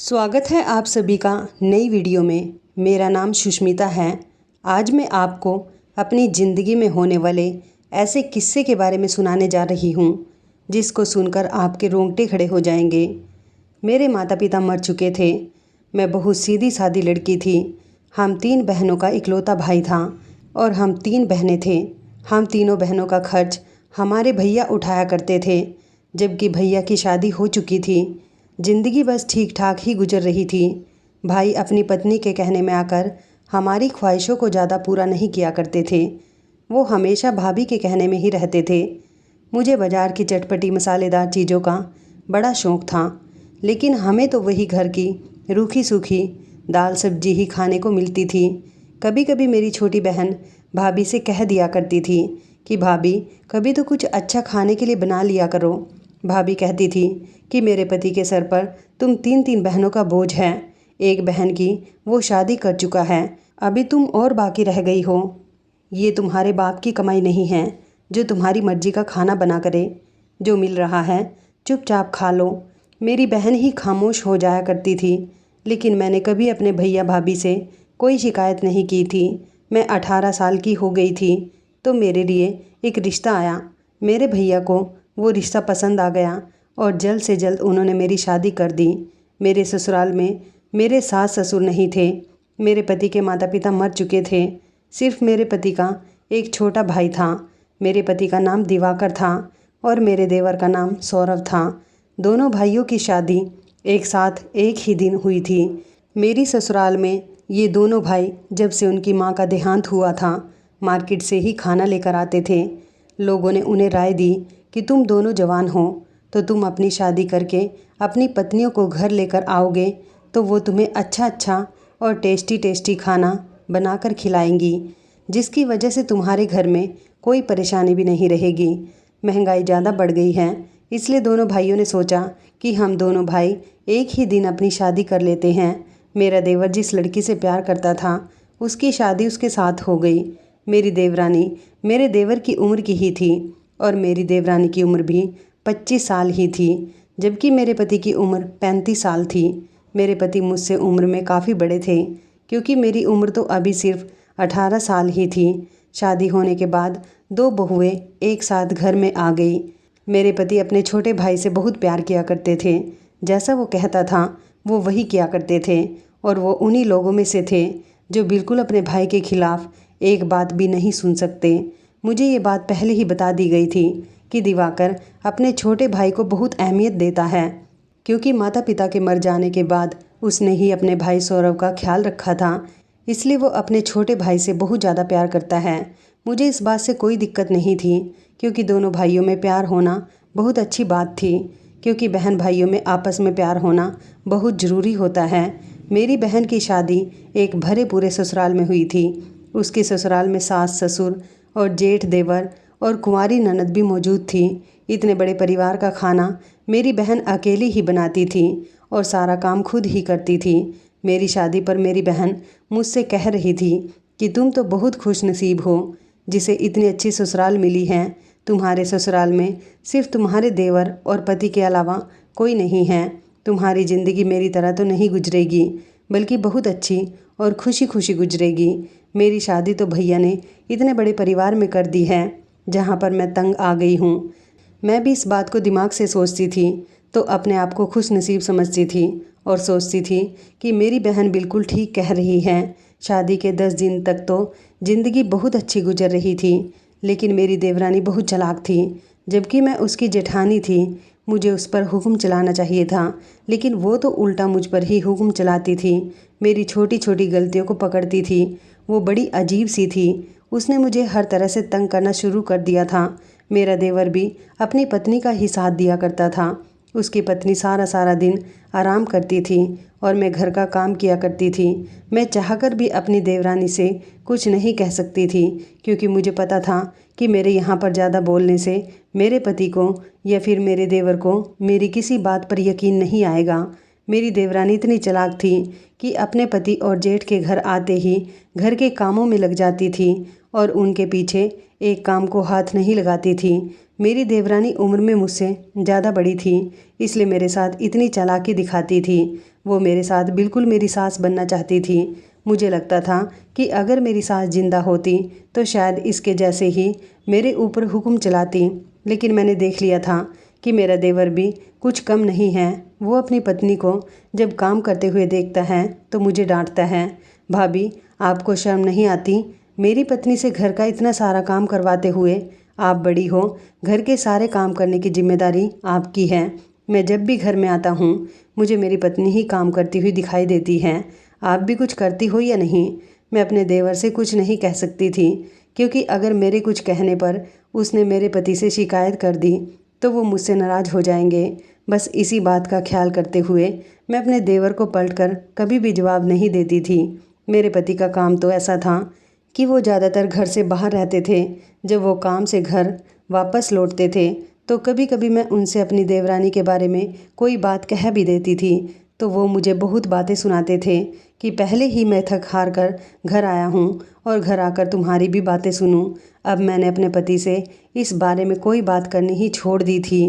स्वागत है आप सभी का नई वीडियो में। मेरा नाम सुष्मिता है। आज मैं आपको अपनी ज़िंदगी में होने वाले ऐसे किस्से के बारे में सुनाने जा रही हूँ जिसको सुनकर आपके रोंगटे खड़े हो जाएंगे। मेरे माता पिता मर चुके थे। मैं बहुत सीधी सादी लड़की थी। हम 3 बहनों का इकलौता भाई था और हम 3 बहनें थे। हम तीनों बहनों का खर्च हमारे भैया उठाया करते थे, जबकि भैया की शादी हो चुकी थी। ज़िंदगी बस ठीक ठाक ही गुजर रही थी। भाई अपनी पत्नी के कहने में आकर हमारी ख्वाहिशों को ज़्यादा पूरा नहीं किया करते थे। वो हमेशा भाभी के कहने में ही रहते थे। मुझे बाज़ार की चटपटी मसालेदार चीज़ों का बड़ा शौक़ था, लेकिन हमें तो वही घर की रूखी सूखी दाल सब्जी ही खाने को मिलती थी। कभी कभी मेरी छोटी बहन भाभी से कह दिया करती थी कि भाभी कभी तो कुछ अच्छा खाने के लिए बना लिया करो। भाभी कहती थी कि मेरे पति के सर पर तुम 3 बहनों का बोझ है। एक बहन की वो शादी कर चुका है, अभी तुम और बाकी रह गई हो। ये तुम्हारे बाप की कमाई नहीं है जो तुम्हारी मर्जी का खाना बना करे। जो मिल रहा है चुपचाप खा लो। मेरी बहन ही खामोश हो जाया करती थी, लेकिन मैंने कभी अपने भैया भाभी से कोई शिकायत नहीं की थी। मैं 18 साल की हो गई थी तो मेरे लिए एक रिश्ता आया। मेरे भैया को वो रिश्ता पसंद आ गया और जल्द से जल्द उन्होंने मेरी शादी कर दी। मेरे ससुराल में मेरे सास ससुर नहीं थे। मेरे पति के माता पिता मर चुके थे। सिर्फ मेरे पति का एक छोटा भाई था। मेरे पति का नाम दिवाकर था और मेरे देवर का नाम सौरभ था। दोनों भाइयों की शादी एक साथ एक ही दिन हुई थी। मेरी ससुराल में ये दोनों भाई जब से उनकी माँ का देहांत हुआ था, मार्केट से ही खाना लेकर आते थे। लोगों ने उन्हें राय दी कि तुम दोनों जवान हो तो तुम अपनी शादी करके अपनी पत्नियों को घर लेकर आओगे तो वो तुम्हें अच्छा अच्छा और टेस्टी टेस्टी खाना बनाकर खिलाएंगी, जिसकी वजह से तुम्हारे घर में कोई परेशानी भी नहीं रहेगी। महंगाई ज़्यादा बढ़ गई है, इसलिए दोनों भाइयों ने सोचा कि हम दोनों भाई एक ही दिन अपनी शादी कर लेते हैं। मेरा देवर जिस लड़की से प्यार करता था उसकी शादी उसके साथ हो गई। मेरी देवरानी मेरे देवर की उम्र की ही थी और मेरी देवरानी की उम्र भी 25 साल ही थी, जबकि मेरे पति की उम्र 35 साल थी। मेरे पति मुझसे उम्र में काफ़ी बड़े थे, क्योंकि मेरी उम्र तो अभी सिर्फ 18 साल ही थी। शादी होने के बाद 2 बहुएं एक साथ घर में आ गई। मेरे पति अपने छोटे भाई से बहुत प्यार किया करते थे। जैसा वो कहता था वो वही किया करते थे, और वो उन्हीं लोगों में से थे जो बिल्कुल अपने भाई के खिलाफ़ एक बात भी नहीं सुन सकते। मुझे ये बात पहले ही बता दी गई थी कि दिवाकर अपने छोटे भाई को बहुत अहमियत देता है, क्योंकि माता पिता के मर जाने के बाद उसने ही अपने भाई सौरभ का ख्याल रखा था, इसलिए वो अपने छोटे भाई से बहुत ज़्यादा प्यार करता है। मुझे इस बात से कोई दिक्कत नहीं थी, क्योंकि दोनों भाइयों में प्यार होना बहुत अच्छी बात थी, क्योंकि बहन भाइयों में आपस में प्यार होना बहुत ज़रूरी होता है। मेरी बहन की शादी एक भरे पूरे ससुराल में हुई थी। उसके ससुराल में सास ससुर और जेठ देवर और कुंवारी ननद भी मौजूद थी। इतने बड़े परिवार का खाना मेरी बहन अकेली ही बनाती थी और सारा काम खुद ही करती थी। मेरी शादी पर मेरी बहन मुझसे कह रही थी कि तुम तो बहुत खुश नसीब हो जिसे इतनी अच्छी ससुराल मिली है। तुम्हारे ससुराल में सिर्फ तुम्हारे देवर और पति के अलावा कोई नहीं है। तुम्हारी ज़िंदगी मेरी तरह तो नहीं गुजरेगी, बल्कि बहुत अच्छी और खुशी खुशी गुजरेगी। मेरी शादी तो भैया ने इतने बड़े परिवार में कर दी है, जहाँ पर मैं तंग आ गई हूँ। मैं भी इस बात को दिमाग से सोचती थी तो अपने आप को खुश नसीब समझती थी और सोचती थी कि मेरी बहन बिल्कुल ठीक कह रही है। शादी के 10 दिन तक तो ज़िंदगी बहुत अच्छी गुजर रही थी, लेकिन मेरी देवरानी बहुत चालाक थी। जबकि मैं उसकी जेठानी थी, मुझे उस पर हुक्म चलाना चाहिए था, लेकिन वो तो उल्टा मुझ पर ही हुक्म चलाती थी। मेरी छोटी छोटी गलतियों को पकड़ती थी। वो बड़ी अजीब सी थी। उसने मुझे हर तरह से तंग करना शुरू कर दिया था। मेरा देवर भी अपनी पत्नी का ही साथ दिया करता था। उसकी पत्नी सारा सारा दिन आराम करती थी और मैं घर का काम किया करती थी। मैं चाहकर भी अपनी देवरानी से कुछ नहीं कह सकती थी, क्योंकि मुझे पता था कि मेरे यहाँ पर ज़्यादा बोलने से मेरे पति को या फिर मेरे देवर को मेरी किसी बात पर यकीन नहीं आएगा। मेरी देवरानी इतनी चालाक थी कि अपने पति और जेठ के घर आते ही घर के कामों में लग जाती थी और उनके पीछे एक काम को हाथ नहीं लगाती थी। मेरी देवरानी उम्र में मुझसे ज़्यादा बड़ी थी, इसलिए मेरे साथ इतनी चालाकी दिखाती थी। वो मेरे साथ बिल्कुल मेरी सास बनना चाहती थी। मुझे लगता था कि अगर मेरी सास जिंदा होती तो शायद इसके जैसे ही मेरे ऊपर हुक्म चलाती, लेकिन मैंने देख लिया था कि मेरा देवर भी कुछ कम नहीं है। वो अपनी पत्नी को जब काम करते हुए देखता है तो मुझे डांटता है, भाभी आपको शर्म नहीं आती? मेरी पत्नी से घर का इतना सारा काम करवाते हुए आप बड़ी हो, घर के सारे काम करने की जिम्मेदारी आपकी है। मैं जब भी घर में आता हूँ मुझे मेरी पत्नी ही काम करती हुई दिखाई देती है। आप भी कुछ करती हो या नहीं? मैं अपने देवर से कुछ नहीं कह सकती थी, क्योंकि अगर मेरे कुछ कहने पर उसने मेरे पति से शिकायत कर दी तो वो मुझसे नाराज़ हो जाएंगे। बस इसी बात का ख्याल करते हुए मैं अपने देवर को पलटकर कभी भी जवाब नहीं देती थी। मेरे पति का काम तो ऐसा था कि वो ज़्यादातर घर से बाहर रहते थे। जब वो काम से घर वापस लौटते थे तो कभी कभी मैं उनसे अपनी देवरानी के बारे में कोई बात कह भी देती थी, तो वो मुझे बहुत बातें सुनाते थे कि पहले ही मैं थक हार कर घर आया हूँ और घर आकर तुम्हारी भी बातें सुनूं। अब मैंने अपने पति से इस बारे में कोई बात करनी ही छोड़ दी थी।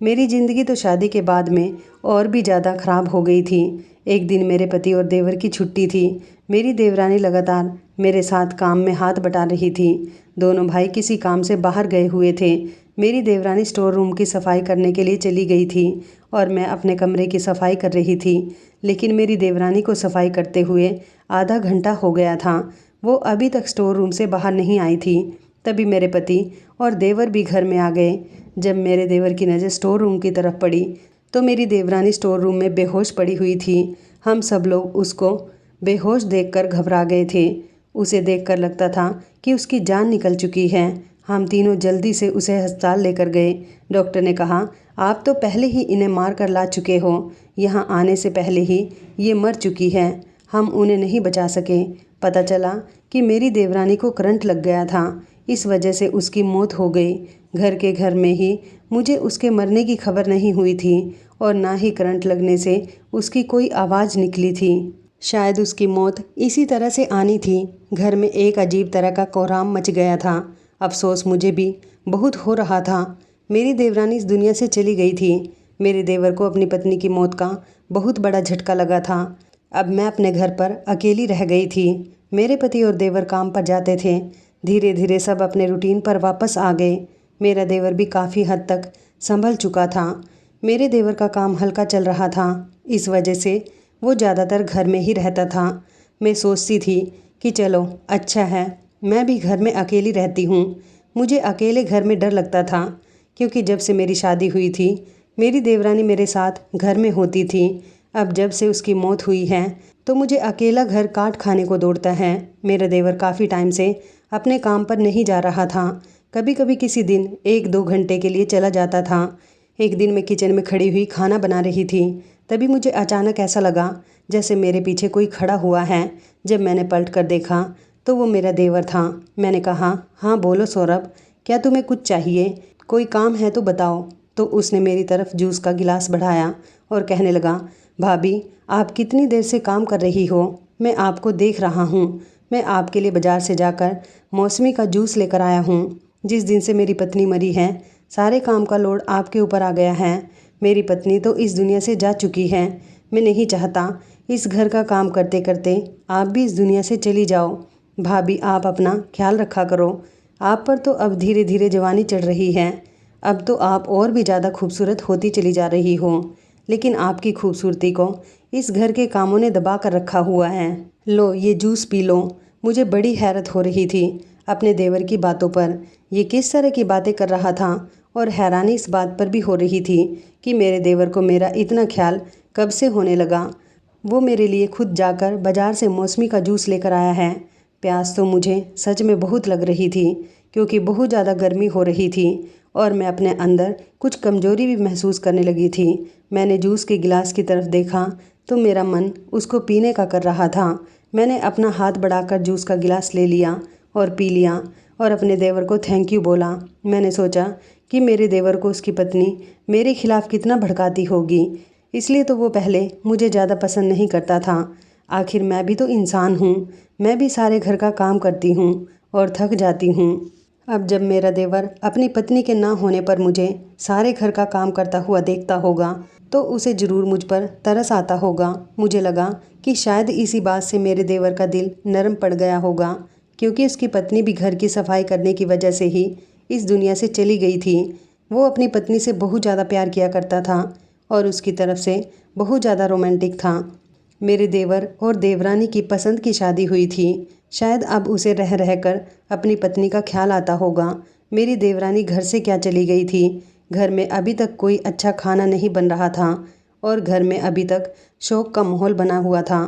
मेरी ज़िंदगी तो शादी के बाद में और भी ज़्यादा ख़राब हो गई थी। एक दिन मेरे पति और देवर की छुट्टी थी। मेरी देवरानी लगातार मेरे साथ काम में हाथ बटा रही थी। दोनों भाई किसी काम से बाहर गए हुए थे। मेरी देवरानी स्टोर रूम की सफाई करने के लिए चली गई थी और मैं अपने कमरे की सफाई कर रही थी। लेकिन मेरी देवरानी को सफाई करते हुए आधा घंटा हो गया था। वो अभी तक स्टोर रूम से बाहर नहीं आई थी। तभी मेरे पति और देवर भी घर में आ गए। जब मेरे देवर की नज़र स्टोर रूम की तरफ पड़ी तो मेरी देवरानी स्टोर रूम में बेहोश पड़ी हुई थी। हम सब लोग उसको बेहोश देखकर घबरा गए थे। उसे देखकर लगता था कि उसकी जान निकल चुकी है। हम तीनों जल्दी से उसे अस्पताल लेकर गए। डॉक्टर ने कहा, आप तो पहले ही इन्हें मार कर ला चुके हो। यहाँ आने से पहले ही ये मर चुकी है। हम उन्हें नहीं बचा सके। पता चला कि मेरी देवरानी को करंट लग गया था, इस वजह से उसकी मौत हो गई। घर में ही मुझे उसके मरने की खबर नहीं हुई थी और ना ही करंट लगने से उसकी कोई आवाज़ निकली थी। शायद उसकी मौत इसी तरह से आनी थी। घर में एक अजीब तरह का कोहराम मच गया था। अफसोस मुझे भी बहुत हो रहा था। मेरी देवरानी इस दुनिया से चली गई थी। मेरे देवर को अपनी पत्नी की मौत का बहुत बड़ा झटका लगा था। अब मैं अपने घर पर अकेली रह गई थी। मेरे पति और देवर काम पर जाते थे। धीरे धीरे सब अपने रूटीन पर वापस आ गए। मेरा देवर भी काफ़ी हद तक संभल चुका था। मेरे देवर का काम हल्का चल रहा था, इस वजह से वो ज़्यादातर घर में ही रहता था। मैं सोचती थी कि चलो अच्छा है, मैं भी घर में अकेली रहती हूँ। मुझे अकेले घर में डर लगता था, क्योंकि जब से मेरी शादी हुई थी मेरी देवरानी मेरे साथ घर में होती थी। अब जब से उसकी मौत हुई है तो मुझे अकेला घर काट खाने को दौड़ता है। मेरा देवर काफ़ी टाइम से अपने काम पर नहीं जा रहा था। कभी कभी किसी दिन 1-2 घंटे के लिए चला जाता था। एक दिन मैं किचन में खड़ी हुई खाना बना रही थी। तभी मुझे अचानक ऐसा लगा जैसे मेरे पीछे कोई खड़ा हुआ है। जब मैंने पलट कर देखा तो वो मेरा देवर था। मैंने कहा, हाँ बोलो सौरभ, क्या तुम्हें कुछ चाहिए? कोई काम है तो बताओ। तो उसने मेरी तरफ जूस का गिलास बढ़ाया और कहने लगा, भाभी आप कितनी देर से काम कर रही हो? मैं आपको देख रहा हूँ। मैं आपके लिए बाज़ार से जाकर मौसमी का जूस लेकर आया हूँ। जिस दिन से मेरी पत्नी मरी है सारे काम का लोड आपके ऊपर आ गया है। मेरी पत्नी तो इस दुनिया से जा चुकी है। मैं नहीं चाहता इस घर का काम करते करते आप भी इस दुनिया से चली जाओ। भाभी आप अपना ख्याल रखा करो। आप पर तो अब धीरे धीरे जवानी चढ़ रही है। अब तो आप और भी ज़्यादा खूबसूरत होती चली जा रही हो, लेकिन आपकी खूबसूरती को इस घर के कामों ने दबा कर रखा हुआ है। लो ये जूस पी लो। मुझे बड़ी हैरत हो रही थी अपने देवर की बातों पर। ये किस तरह की बातें कर रहा था, और हैरानी इस बात पर भी हो रही थी कि मेरे देवर को मेरा इतना ख्याल कब से होने लगा। वो मेरे लिए खुद जाकर बाज़ार से मौसमी का जूस लेकर आया है। प्यास तो मुझे सच में बहुत लग रही थी, क्योंकि बहुत ज़्यादा गर्मी हो रही थी और मैं अपने अंदर कुछ कमज़ोरी भी महसूस करने लगी थी। मैंने जूस के गिलास की तरफ देखा तो मेरा मन उसको पीने का कर रहा था। मैंने अपना हाथ बढ़ाकर जूस का गिलास ले लिया और पी लिया और अपने देवर को थैंक यू बोला। मैंने सोचा कि मेरे देवर को उसकी पत्नी मेरे खिलाफ़ कितना भड़काती होगी, इसलिए तो वो पहले मुझे ज़्यादा पसंद नहीं करता था। आखिर मैं भी तो इंसान हूँ, मैं भी सारे घर का काम करती हूँ और थक जाती हूँ। अब जब मेरा देवर अपनी पत्नी के ना होने पर मुझे सारे घर का काम करता हुआ देखता होगा तो उसे ज़रूर मुझ पर तरस आता होगा। मुझे लगा कि शायद इसी बात से मेरे देवर का दिल नरम पड़ गया होगा, क्योंकि उसकी पत्नी भी घर की सफाई करने की वजह से ही इस दुनिया से चली गई थी। वो अपनी पत्नी से बहुत ज़्यादा प्यार किया करता था और उसकी तरफ से बहुत ज़्यादा रोमांटिक था। मेरे देवर और देवरानी की पसंद की शादी हुई थी। शायद अब उसे रह रहकर अपनी पत्नी का ख्याल आता होगा। मेरी देवरानी घर से क्या चली गई थी। घर में अभी तक कोई अच्छा खाना नहीं बन रहा था और घर में अभी तक शौक का माहौल बना हुआ था।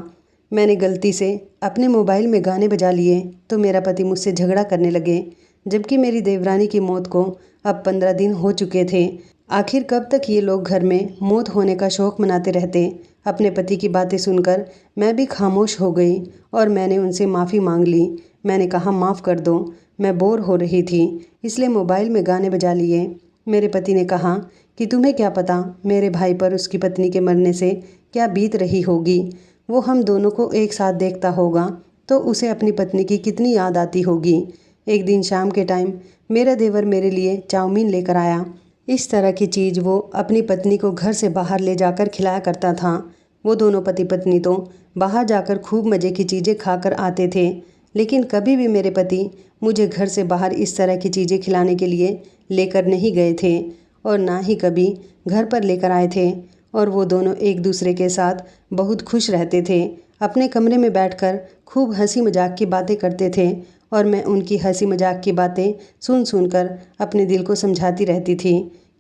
मैंने गलती से अपने मोबाइल में गाने बजा लिए तो मेरा पति मुझसे झगड़ा करने लगे, जबकि मेरी देवरानी की मौत को अब 15 दिन हो चुके थे। आखिर कब तक ये लोग घर में मौत होने का शौक मनाते रहते। अपने पति की बातें सुनकर मैं भी खामोश हो गई और मैंने उनसे माफ़ी मांग ली। मैंने कहा, माफ़ कर दो, मैं बोर हो रही थी इसलिए मोबाइल में गाने बजा लिए। मेरे पति ने कहा कि तुम्हें क्या पता मेरे भाई पर उसकी पत्नी के मरने से क्या बीत रही होगी। वो हम दोनों को एक साथ देखता होगा तो उसे अपनी पत्नी की कितनी याद आती होगी। एक दिन शाम के टाइम मेरा देवर मेरे लिए चाउमीन लेकर आया। इस तरह की चीज़ वो अपनी पत्नी को घर से बाहर ले जाकर खिलाया करता था। वो दोनों पति पत्नी तो बाहर जाकर खूब मज़े की चीज़ें खाकर आते थे, लेकिन कभी भी मेरे पति मुझे घर से बाहर इस तरह की चीज़ें खिलाने के लिए लेकर नहीं गए थे और ना ही कभी घर पर लेकर आए थे। और वो दोनों एक दूसरे के साथ बहुत खुश रहते थे। अपने कमरे में बैठकर खूब हंसी मजाक की बातें करते थे और मैं उनकी हंसी मजाक की बातें सुन सुनकर अपने दिल को समझाती रहती थी,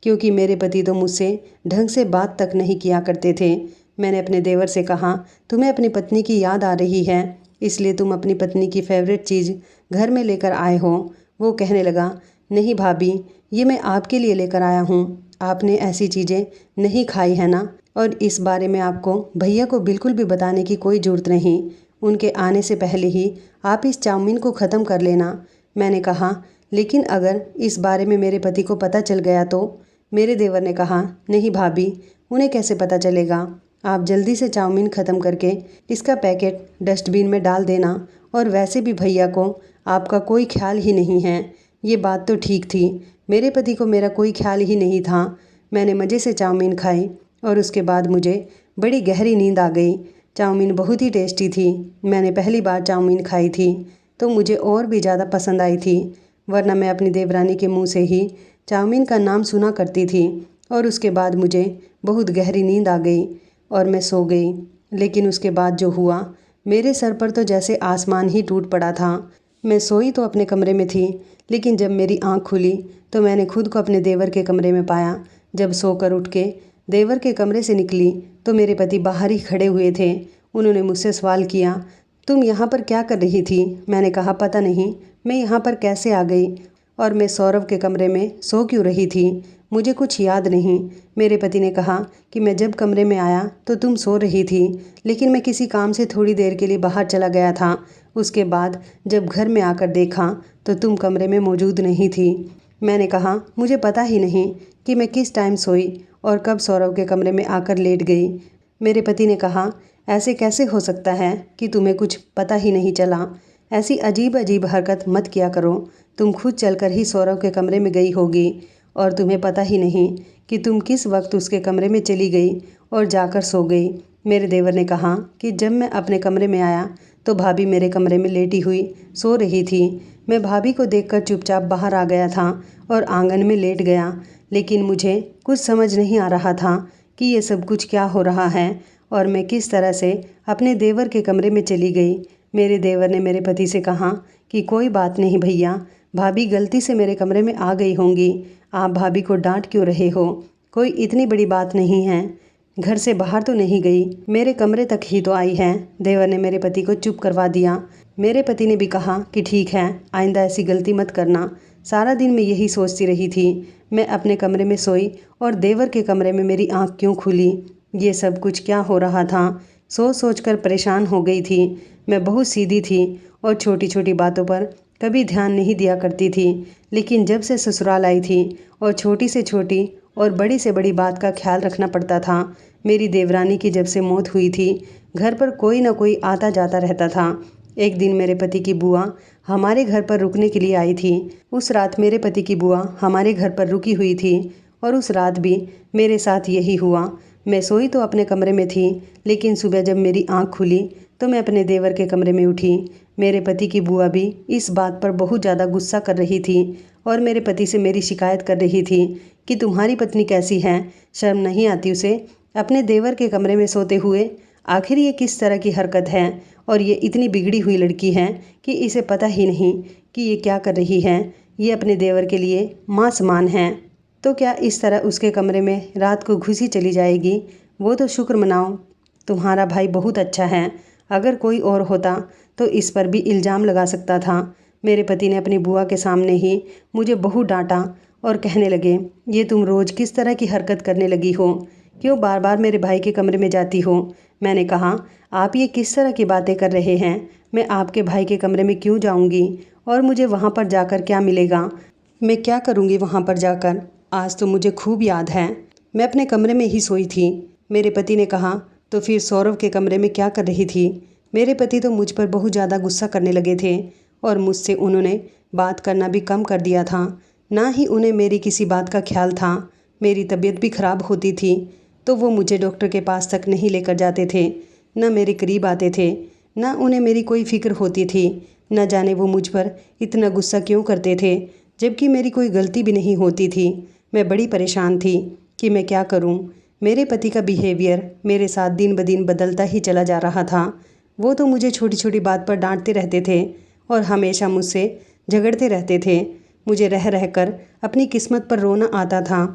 क्योंकि मेरे पति तो मुझसे ढंग से बात तक नहीं किया करते थे। मैंने अपने देवर से कहा, तुम्हें अपनी पत्नी की याद आ रही है इसलिए तुम अपनी पत्नी की फेवरेट चीज़ घर में लेकर आए हो। वो कहने लगा, नहीं भाभी, ये मैं आपके लिए लेकर आया हूँ। आपने ऐसी चीज़ें नहीं खाई है ना, और इस बारे में आपको भैया को बिल्कुल भी बताने की कोई ज़रूरत नहीं। उनके आने से पहले ही आप इस चाउमीन को ख़त्म कर लेना। मैंने कहा, लेकिन अगर इस बारे में मेरे पति को पता चल गया तो। मेरे देवर ने कहा, नहीं भाभी, उन्हें कैसे पता चलेगा। आप जल्दी से चाउमीन ख़त्म करके इसका पैकेट डस्टबिन में डाल देना। और वैसे भी भैया को आपका कोई ख्याल ही नहीं है। ये बात तो ठीक थी, मेरे पति को मेरा कोई ख्याल ही नहीं था। मैंने मज़े से चाउमीन खाई और उसके बाद मुझे बड़ी गहरी नींद आ गई। चाउमीन बहुत ही टेस्टी थी। मैंने पहली बार चाउमीन खाई थी तो मुझे और भी ज़्यादा पसंद आई थी, वरना मैं अपनी देवरानी के मुंह से ही चाउमीन का नाम सुना करती थी। और उसके बाद मुझे बहुत गहरी नींद आ गई और मैं सो गई। लेकिन उसके बाद जो हुआ, मेरे सर पर तो जैसे आसमान ही टूट पड़ा था। मैं सोई तो अपने कमरे में थी, लेकिन जब मेरी आँख खुली तो मैंने खुद को अपने देवर के कमरे में पाया। जब सोकर उठ के देवर के कमरे से निकली तो मेरे पति बाहर ही खड़े हुए थे। उन्होंने मुझसे सवाल किया, तुम यहाँ पर क्या कर रही थी। मैंने कहा, पता नहीं मैं यहाँ पर कैसे आ गई और मैं सौरव के कमरे में सो क्यों रही थी, मुझे कुछ याद नहीं। मेरे पति ने कहा कि मैं जब कमरे में आया तो तुम सो रही थी, लेकिन मैं किसी काम से थोड़ी देर के लिए बाहर चला गया था। उसके बाद जब घर में आकर देखा तो तुम कमरे में मौजूद नहीं थी। मैंने कहा, मुझे पता ही नहीं कि मैं किस टाइम सोई और कब सौरव के कमरे में आकर लेट गई। मेरे पति ने कहा, ऐसे कैसे हो सकता है कि तुम्हें कुछ पता ही नहीं चला। ऐसी अजीब अजीब हरकत मत किया करो। तुम खुद चलकर ही सौरव के कमरे में गई होगी और तुम्हें पता ही नहीं कि तुम किस वक्त उसके कमरे में चली गई और जाकर सो गई। मेरे देवर ने कहा कि जब मैं अपने कमरे में आया तो भाभी मेरे कमरे में लेटी हुई सो रही थी। मैं भाभी को देखकर चुपचाप बाहर आ गया था और आंगन में लेट गया, लेकिन मुझे कुछ समझ नहीं आ रहा था कि ये सब कुछ क्या हो रहा है और मैं किस तरह से अपने देवर के कमरे में चली गई। मेरे देवर ने मेरे पति से कहा कि कोई बात नहीं भैया, भाभी गलती से मेरे कमरे में आ गई होंगी, आप भाभी को डांट क्यों रहे हो, कोई इतनी बड़ी बात नहीं है, घर से बाहर तो नहीं गई, मेरे कमरे तक ही तो आई है। देवर ने मेरे पति को चुप करवा दिया। मेरे पति ने भी कहा कि ठीक है, आइंदा ऐसी गलती मत करना। सारा दिन मैं यही सोचती रही थी, मैं अपने कमरे में सोई और देवर के कमरे में मेरी आँख क्यों खुली, ये सब कुछ क्या हो रहा था। सोच सोच कर परेशान हो गई थी। मैं बहुत सीधी थी और छोटी छोटी बातों पर कभी ध्यान नहीं दिया करती थी, लेकिन जब से ससुराल आई थी और छोटी से छोटी और बड़ी से बड़ी बात का ख्याल रखना पड़ता था। मेरी देवरानी की जब से मौत हुई थी, घर पर कोई ना कोई आता जाता रहता था। एक दिन मेरे पति की बुआ हमारे घर पर रुकने के लिए आई थी। उस रात मेरे पति की बुआ हमारे घर पर रुकी हुई थी और उस रात भी मेरे साथ यही हुआ। मैं सोई तो अपने कमरे में थी, लेकिन सुबह जब मेरी आँख खुली तो मैं अपने देवर के कमरे में उठी। मेरे पति की बुआ भी इस बात पर बहुत ज़्यादा गुस्सा कर रही थी और मेरे पति से मेरी शिकायत कर रही थी कि तुम्हारी पत्नी कैसी है, शर्म नहीं आती उसे अपने देवर के कमरे में सोते हुए। आखिर ये किस तरह की हरकत है और ये इतनी बिगड़ी हुई लड़की है कि इसे पता ही नहीं कि ये क्या कर रही है। ये अपने देवर के लिए माँ समान है, तो क्या इस तरह उसके कमरे में रात को घुसी चली जाएगी। वो तो शुक्र मनाओ, तुम्हारा भाई बहुत अच्छा है। अगर कोई और होता तो इस पर भी इल्ज़ाम लगा सकता था। मेरे पति ने अपनी बुआ के सामने ही मुझे बहुत डांटा और कहने लगे, ये तुम रोज़ किस तरह की हरकत करने लगी हो, क्यों बार बार मेरे भाई के कमरे में जाती हो। मैंने कहा, आप ये किस तरह की बातें कर रहे हैं, मैं आपके भाई के कमरे में क्यों जाऊंगी और मुझे वहाँ पर जाकर क्या मिलेगा, मैं क्या करूँगी वहाँ पर जाकर। आज तो मुझे खूब याद है, मैं अपने कमरे में ही सोई थी। मेरे पति ने कहा, तो फिर सौरभ के कमरे में क्या कर रही थी। मेरे पति तो मुझ पर बहुत ज़्यादा गुस्सा करने लगे थे और मुझसे उन्होंने बात करना भी कम कर दिया था। ना ही उन्हें मेरी किसी बात का ख्याल था। मेरी तबीयत भी ख़राब होती थी तो वो मुझे डॉक्टर के पास तक नहीं लेकर जाते थे, न मेरे करीब आते थे, न उन्हें मेरी कोई फ़िक्र होती थी। न जाने वो मुझ पर इतना गुस्सा क्यों करते थे, जबकि मेरी कोई गलती भी नहीं होती थी। मैं बड़ी परेशान थी कि मैं क्या करूं। मेरे पति का बिहेवियर मेरे साथ दिन ब दिन बदलता ही चला जा रहा था। वो तो मुझे छोटी छोटी बात पर डांटते रहते थे और हमेशा मुझसे झगड़ते रहते थे। मुझे रह रहकर अपनी किस्मत पर रोना आता था।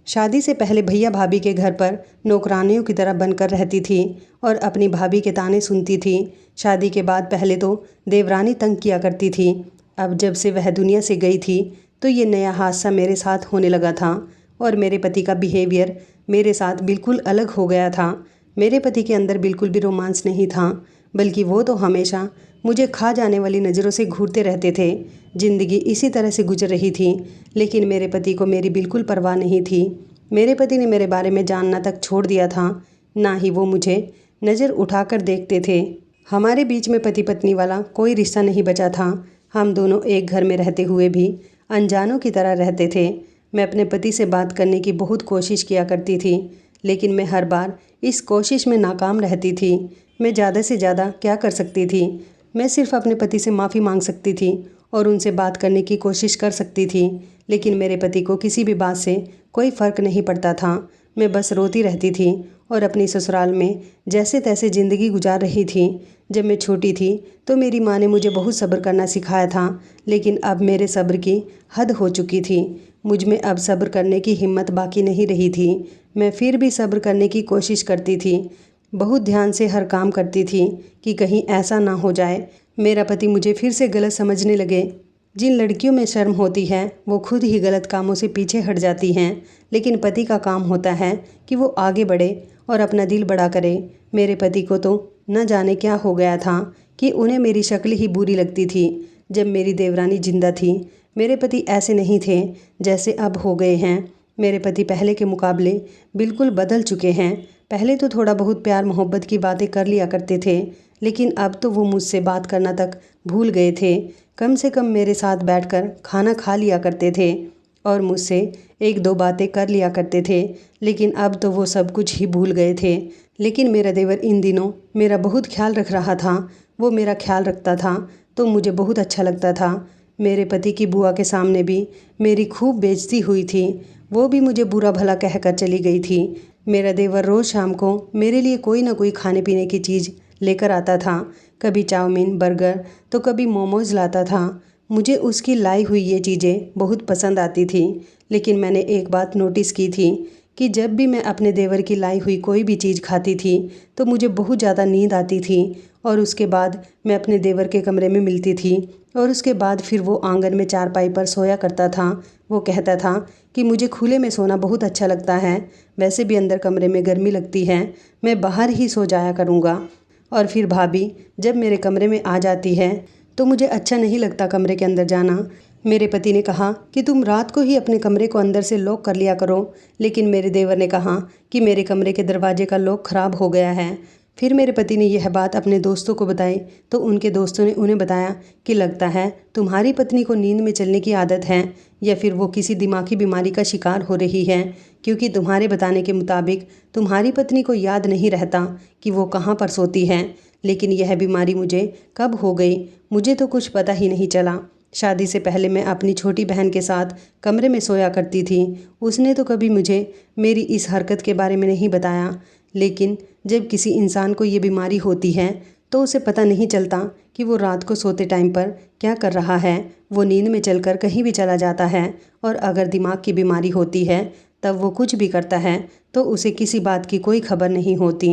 शादी से पहले भैया भाभी के घर पर नौकरानियों की तरह बनकर रहती थी और अपनी भाभी के ताने सुनती थी। शादी के बाद पहले तो देवरानी तंग किया करती थी। अब जब से वह दुनिया से गई थी तो ये नया हादसा मेरे साथ होने लगा था और मेरे पति का बिहेवियर मेरे साथ बिल्कुल अलग हो गया था। मेरे पति के अंदर बिल्कुल भी रोमांस नहीं था, बल्कि वो तो हमेशा मुझे खा जाने वाली नज़रों से घूरते रहते थे। ज़िंदगी इसी तरह से गुजर रही थी, लेकिन मेरे पति को मेरी बिल्कुल परवाह नहीं थी। मेरे पति ने मेरे बारे में जानना तक छोड़ दिया था, ना ही वो मुझे नज़र उठाकर देखते थे। हमारे बीच में पति पत्नी वाला कोई रिश्ता नहीं बचा था। हम दोनों एक घर में रहते हुए भी अनजानों की तरह रहते थे। मैं अपने पति से बात करने की बहुत कोशिश किया करती थी, लेकिन मैं हर बार इस कोशिश में नाकाम रहती थी। मैं ज़्यादा से ज़्यादा क्या कर सकती थी। मैं सिर्फ अपने पति से माफ़ी मांग सकती थी और उनसे बात करने की कोशिश कर सकती थी, लेकिन मेरे पति को किसी भी बात से कोई फ़र्क नहीं पड़ता था। मैं बस रोती रहती थी और अपनी ससुराल में जैसे तैसे ज़िंदगी गुजार रही थी। जब मैं छोटी थी तो मेरी माँ ने मुझे बहुत सब्र करना सिखाया था, लेकिन अब मेरे सब्र की हद हो चुकी थी। मुझ में अब सब्र करने की हिम्मत बाकी नहीं रही थी। मैं फिर भी सब्र करने की कोशिश करती थी। बहुत ध्यान से हर काम करती थी कि कहीं ऐसा ना हो जाए मेरा पति मुझे फिर से गलत समझने लगे। जिन लड़कियों में शर्म होती है वो खुद ही गलत कामों से पीछे हट जाती हैं, लेकिन पति का काम होता है कि वो आगे बढ़े और अपना दिल बड़ा करे। मेरे पति को तो न जाने क्या हो गया था कि उन्हें मेरी शक्ल ही बुरी लगती थी। जब मेरी देवरानी जिंदा थी मेरे पति ऐसे नहीं थे जैसे अब हो गए हैं। मेरे पति पहले के मुकाबले बिल्कुल बदल चुके हैं। पहले तो थोड़ा बहुत प्यार मोहब्बत की बातें कर लिया करते थे, लेकिन अब तो वो मुझसे बात करना तक भूल गए थे। कम से कम मेरे साथ बैठकर खाना खा लिया करते थे और मुझसे एक दो बातें कर लिया करते थे, लेकिन अब तो वो सब कुछ ही भूल गए थे। लेकिन मेरा देवर इन दिनों मेरा बहुत ख्याल रख रहा था। वो मेरा ख्याल रखता था तो मुझे बहुत अच्छा लगता था। मेरे पति की बुआ के सामने भी मेरी खूब बेइज्जती हुई थी। वो भी मुझे बुरा भला कहकर चली गई थी। मेरा देवर रोज़ शाम को मेरे लिए कोई ना कोई खाने पीने की चीज़ लेकर आता था। कभी चाउमीन, बर्गर तो कभी मोमोज़ लाता था। मुझे उसकी लाई हुई ये चीज़ें बहुत पसंद आती थी, लेकिन मैंने एक बात नोटिस की थी कि जब भी मैं अपने देवर की लाई हुई कोई भी चीज़ खाती थी तो मुझे बहुत ज़्यादा नींद आती थी और उसके बाद मैं अपने देवर के कमरे में मिलती थी और उसके बाद फिर वो आंगन में चारपाई पर सोया करता था। वो कहता था कि मुझे खुले में सोना बहुत अच्छा लगता है, वैसे भी अंदर कमरे में गर्मी लगती है, मैं बाहर ही सो जाया करूँगा। और फिर भाभी जब मेरे कमरे में आ जाती है तो मुझे अच्छा नहीं लगता कमरे के अंदर जाना। मेरे पति ने कहा कि तुम रात को ही अपने कमरे को अंदर से लॉक कर लिया करो, लेकिन मेरे देवर ने कहा कि मेरे कमरे के दरवाजे का लॉक ख़राब हो गया है। फिर मेरे पति ने यह बात अपने दोस्तों को बताई तो उनके दोस्तों ने उन्हें बताया कि लगता है तुम्हारी पत्नी को नींद में चलने की आदत है या फिर वो किसी दिमागी बीमारी का शिकार हो रही है, क्योंकि तुम्हारे बताने के मुताबिक तुम्हारी पत्नी को याद नहीं रहता कि वो कहाँ पर सोती है। लेकिन यह बीमारी मुझे कब हो गई मुझे तो कुछ पता ही नहीं चला। शादी से पहले मैं अपनी छोटी बहन के साथ कमरे में सोया करती थी। उसने तो कभी मुझे मेरी इस हरकत के बारे में नहीं बताया, लेकिन जब किसी इंसान को ये बीमारी होती है तो उसे पता नहीं चलता कि वो रात को सोते टाइम पर क्या कर रहा है। वो नींद में चलकर कहीं भी चला जाता है और अगर दिमाग की बीमारी होती है तब वो कुछ भी करता है तो उसे किसी बात की कोई खबर नहीं होती।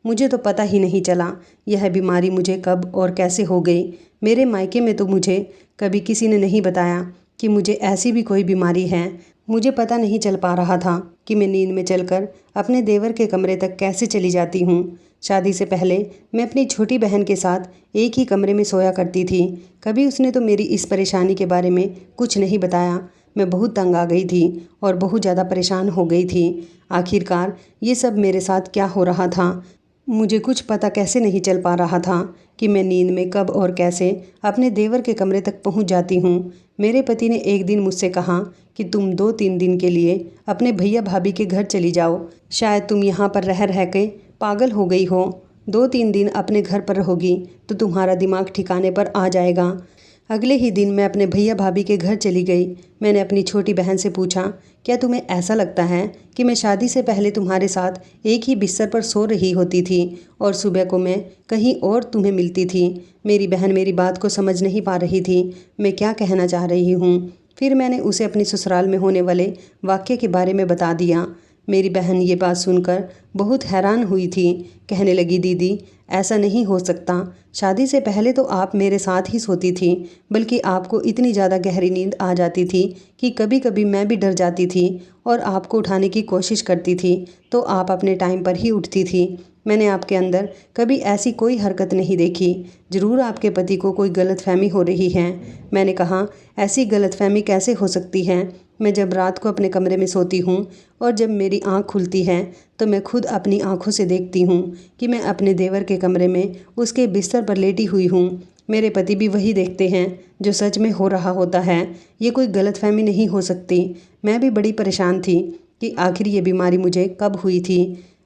मुझे तो पता ही नहीं चला यह बीमारी मुझे कब और कैसे हो गई। मेरे मायके में तो मुझे कभी किसी ने नहीं बताया कि मुझे ऐसी भी कोई बीमारी है। मुझे पता नहीं चल पा रहा था कि मैं नींद में चलकर अपने देवर के कमरे तक कैसे चली जाती हूँ। शादी से पहले मैं अपनी छोटी बहन के साथ एक ही कमरे में सोया करती थी। कभी उसने तो मेरी इस परेशानी के बारे में कुछ नहीं बताया। मैं बहुत तंग आ गई थी और बहुत ज़्यादा परेशान हो गई थी। आखिरकार ये सब मेरे साथ क्या हो रहा था मुझे कुछ पता कैसे नहीं चल पा रहा था कि मैं नींद में कब और कैसे अपने देवर के कमरे तक पहुंच जाती हूं। मेरे पति ने एक दिन मुझसे कहा कि तुम 2-3 दिन के लिए अपने भैया भाभी के घर चली जाओ। शायद तुम यहाँ पर रह रह के पागल हो गई हो। 2-3 दिन अपने घर पर रहोगी तो तुम्हारा दिमाग ठिकाने पर आ जाएगा। अगले ही दिन मैं अपने भैया भाभी के घर चली गई। मैंने अपनी छोटी बहन से पूछा, क्या तुम्हें ऐसा लगता है कि मैं शादी से पहले तुम्हारे साथ एक ही बिस्तर पर सो रही होती थी और सुबह को मैं कहीं और तुम्हें मिलती थी? मेरी बहन मेरी बात को समझ नहीं पा रही थी मैं क्या कहना चाह रही हूँ। फिर मैंने उसे अपनी ससुराल में होने वाले वाक़ये के बारे में बता दिया। मेरी बहन ये बात सुनकर बहुत हैरान हुई थी। कहने लगी, दीदी ऐसा नहीं हो सकता। शादी से पहले तो आप मेरे साथ ही सोती थी, बल्कि आपको इतनी ज़्यादा गहरी नींद आ जाती थी कि कभी कभी मैं भी डर जाती थी और आपको उठाने की कोशिश करती थी तो आप अपने टाइम पर ही उठती थी। मैंने आपके अंदर कभी ऐसी कोई हरकत नहीं देखी। ज़रूर आपके पति को कोई गलतफहमी हो रही है। मैंने कहा, ऐसी गलतफहमी कैसे हो सकती है? मैं जब रात को अपने कमरे में सोती हूँ और जब मेरी आँख खुलती है तो मैं खुद अपनी आँखों से देखती हूँ कि मैं अपने देवर के कमरे में उसके बिस्तर पर लेटी हुई हूँ। मेरे पति भी वही देखते हैं जो सच में हो रहा होता है। ये कोई गलतफहमी नहीं हो सकती। मैं भी बड़ी परेशान थी कि आखिर ये बीमारी मुझे कब हुई थी।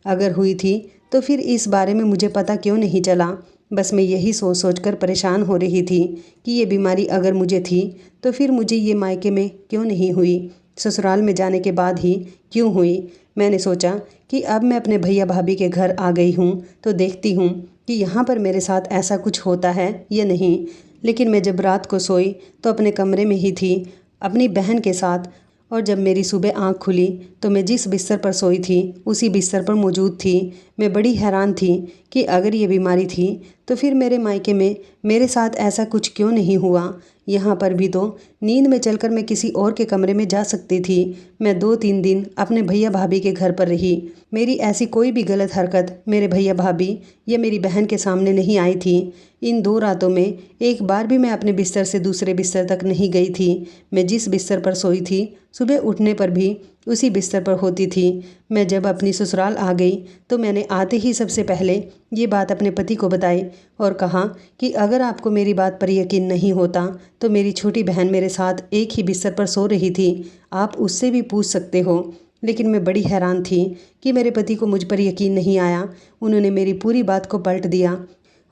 अगर हुई थी तो फिर इस बारे में मुझे पता क्यों नहीं चला। बस मैं यही सोच सोच कर परेशान हो रही थी कि ये बीमारी अगर मुझे थी तो फिर मुझे ये मायके में क्यों नहीं हुई, ससुराल में जाने के बाद ही क्यों हुई। मैंने सोचा कि अब मैं अपने भैया भाभी के घर आ गई हूँ तो देखती हूँ कि यहाँ पर मेरे साथ ऐसा कुछ होता है या नहीं। लेकिन मैं जब रात को सोई तो अपने कमरे में ही थी अपनी बहन के साथ, और जब मेरी सुबह आँख खुली तो मैं जिस बिस्तर पर सोई थी उसी बिस्तर पर मौजूद थी। मैं बड़ी हैरान थी कि अगर ये बीमारी थी तो फिर मेरे मायके में मेरे साथ ऐसा कुछ क्यों नहीं हुआ। यहाँ पर भी तो नींद में चलकर मैं किसी और के कमरे में जा सकती थी। मैं 2-3 दिन अपने भैया भाभी के घर पर रही। मेरी ऐसी कोई भी गलत हरकत मेरे भैया भाभी या मेरी बहन के सामने नहीं आई थी। इन 2 रातों में एक बार भी मैं अपने बिस्तर से दूसरे बिस्तर तक नहीं गई थी। मैं जिस बिस्तर पर सोई थी सुबह उठने पर भी उसी बिस्तर पर होती थी। मैं जब अपनी ससुराल आ गई तो मैंने आते ही सबसे पहले ये बात अपने पति को बताई और कहा कि अगर आपको मेरी बात पर यकीन नहीं होता तो मेरी छोटी बहन मेरे साथ एक ही बिस्तर पर सो रही थी, आप उससे भी पूछ सकते हो। लेकिन मैं बड़ी हैरान थी कि मेरे पति को मुझ पर यकीन नहीं आया। उन्होंने मेरी पूरी बात को पलट दिया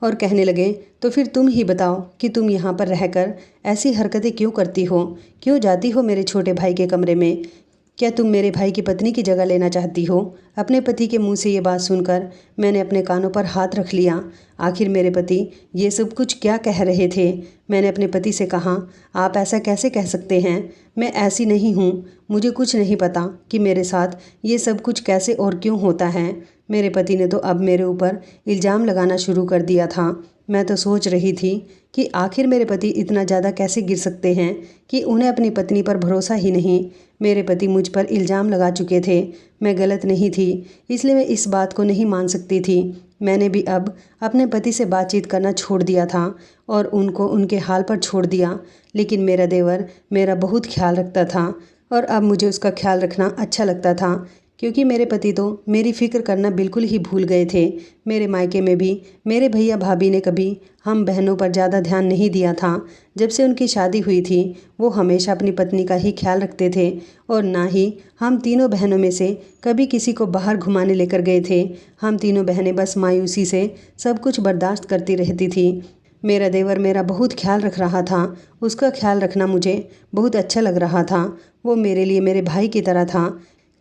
और कहने लगे, तो फिर तुम ही बताओ कि तुम यहाँ पर रहकर ऐसी हरकतें क्यों करती हो, क्यों जाती हो मेरे छोटे भाई के कमरे में? क्या तुम मेरे भाई की पत्नी की जगह लेना चाहती हो? अपने पति के मुंह से ये बात सुनकर मैंने अपने कानों पर हाथ रख लिया। आखिर मेरे पति ये सब कुछ क्या कह रहे थे? मैंने अपने पति से कहा, आप ऐसा कैसे कह सकते हैं? मैं ऐसी नहीं हूँ। मुझे कुछ नहीं पता कि मेरे साथ ये सब कुछ कैसे और क्यों होता है। मेरे पति ने तो अब मेरे ऊपर इल्ज़ाम लगाना शुरू कर दिया था। मैं तो सोच रही थी कि आखिर मेरे पति इतना ज़्यादा कैसे गिर सकते हैं कि उन्हें अपनी पत्नी पर भरोसा ही नहीं। मेरे पति मुझ पर इल्ज़ाम लगा चुके थे। मैं गलत नहीं थी, इसलिए मैं इस बात को नहीं मान सकती थी। मैंने भी अब अपने पति से बातचीत करना छोड़ दिया था और उनको उनके हाल पर छोड़ दिया। लेकिन मेरा देवर मेरा बहुत ख्याल रखता था और अब मुझे उसका ख्याल रखना अच्छा लगता था। क्योंकि मेरे पति तो मेरी फ़िक्र करना बिल्कुल ही भूल गए थे। मेरे मायके में भी मेरे भैया भाभी ने कभी हम बहनों पर ज़्यादा ध्यान नहीं दिया था। जब से उनकी शादी हुई थी वो हमेशा अपनी पत्नी का ही ख्याल रखते थे और ना ही हम तीनों बहनों में से कभी किसी को बाहर घुमाने लेकर गए थे। हम तीनों बहनें बस मायूसी से सब कुछ बर्दाश्त करती रहती थी। मेरा देवर मेरा बहुत ख्याल रख रहा था। उसका ख्याल रखना मुझे बहुत अच्छा लग रहा था। वो मेरे लिए मेरे भाई की तरह था।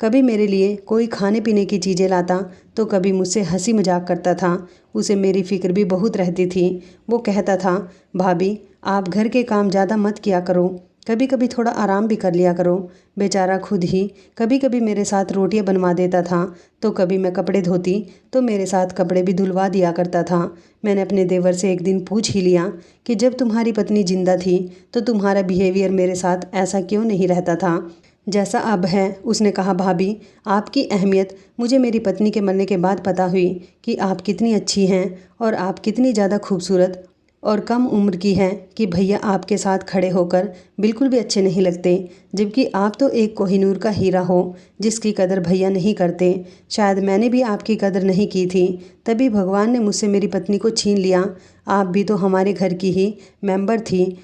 कभी मेरे लिए कोई खाने पीने की चीज़ें लाता तो कभी मुझसे हंसी मजाक करता था। उसे मेरी फ़िक्र भी बहुत रहती थी। वो कहता था, भाभी आप घर के काम ज़्यादा मत किया करो, कभी कभी थोड़ा आराम भी कर लिया करो। बेचारा खुद ही कभी कभी मेरे साथ रोटियां बनवा देता था, तो कभी मैं कपड़े धोती तो मेरे साथ कपड़े भी धुलवा दिया करता था। मैंने अपने देवर से एक दिन पूछ ही लिया कि जब तुम्हारी पत्नी जिंदा थी तो तुम्हारा बिहेवियर मेरे साथ ऐसा क्यों नहीं रहता था जैसा अब है। उसने कहा, भाभी आपकी अहमियत मुझे मेरी पत्नी के मरने के बाद पता हुई कि आप कितनी अच्छी हैं और आप कितनी ज़्यादा खूबसूरत और कम उम्र की हैं कि भैया आपके साथ खड़े होकर बिल्कुल भी अच्छे नहीं लगते। जबकि आप तो एक कोहिनूर का हीरा हो जिसकी कदर भैया नहीं करते। शायद मैंने भी आपकी कदर नहीं की थी, तभी भगवान ने मुझसे मेरी पत्नी को छीन लिया। आप भी तो हमारे घर की ही मेंबर थी।